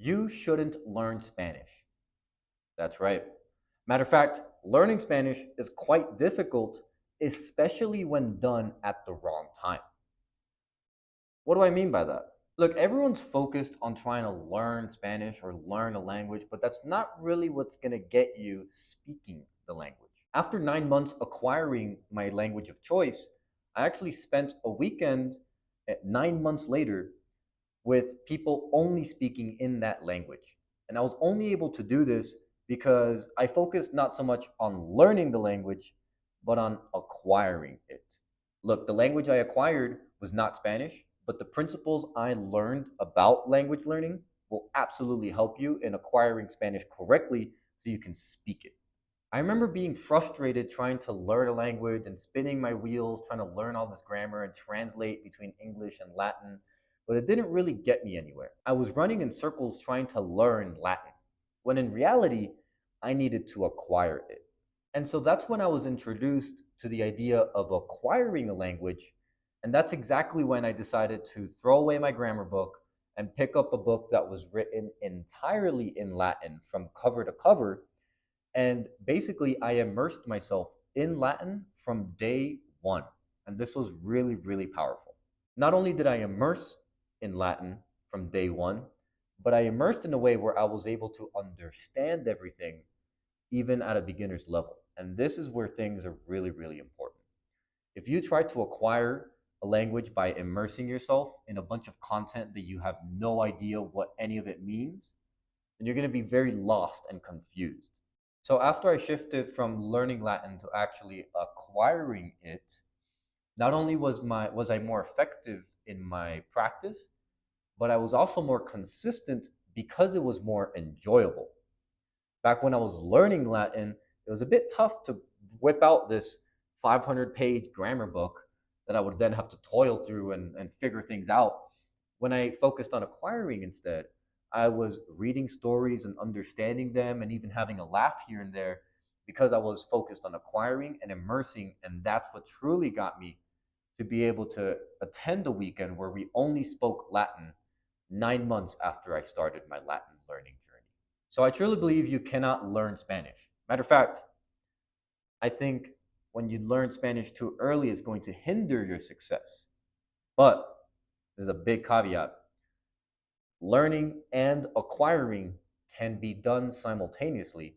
You shouldn't learn Spanish. That's right. Matter of fact, learning Spanish is quite difficult, especially when done at the wrong time. What do I mean by that? Look, everyone's focused on trying to learn Spanish or learn a language, but that's not really what's going to get you speaking the language. After 9 months acquiring my language of choice, I actually spent a weekend 9 months later with people only speaking in that language. And I was only able to do this because I focused not so much on learning the language, but on acquiring it. Look, the language I acquired was not Spanish, but the principles I learned about language learning will absolutely help you in acquiring Spanish correctly so you can speak it. I remember being frustrated trying to learn a language and spinning my wheels, trying to learn all this grammar and translate between English and Latin, but it didn't really get me anywhere. I was running in circles trying to learn Latin, when in reality, I needed to acquire it. And so that's when I was introduced to the idea of acquiring a language. And that's exactly when I decided to throw away my grammar book and pick up a book that was written entirely in Latin from cover to cover. And basically, I immersed myself in Latin from day one. And this was really, really powerful. Not only did I immerse in Latin from day one, but I immersed in a way where I was able to understand everything even at a beginner's level. And this is where things are really, really important. If you try to acquire a language by immersing yourself in a bunch of content that you have no idea what any of it means, then you're going to be very lost and confused. So after I shifted from learning Latin to actually acquiring it, not only was I more effective in my practice, but I was also more consistent because it was more enjoyable. Back when I was learning Latin, it was a bit tough to whip out this 500-page grammar book that I would then have to toil through and figure things out. When I focused on acquiring instead, I was reading stories and understanding them and even having a laugh here and there because I was focused on acquiring and immersing. And that's what truly got me to be able to attend a weekend where we only spoke Latin 9 months after I started my Latin learning journey. So I truly believe you cannot learn Spanish. Matter of fact, I think when you learn Spanish too early, it's going to hinder your success. But there's a big caveat. Learning and acquiring can be done simultaneously.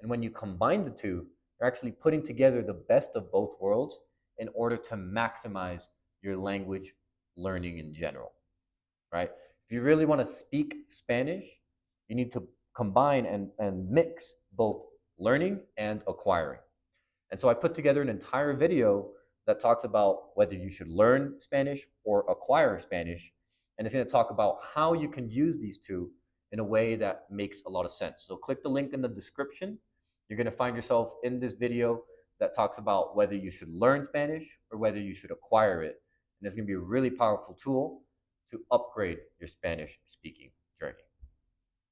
And when you combine the two, you're actually putting together the best of both worlds in order to maximize your language learning in general, right? If you really want to speak Spanish, you need to combine and mix both learning and acquiring. And so I put together an entire video that talks about whether you should learn Spanish or acquire Spanish. And it's going to talk about how you can use these two in a way that makes a lot of sense. So click the link in the description. You're going to find yourself in this video that talks about whether you should learn Spanish or whether you should acquire it. And it's going to be a really powerful tool to upgrade your Spanish speaking.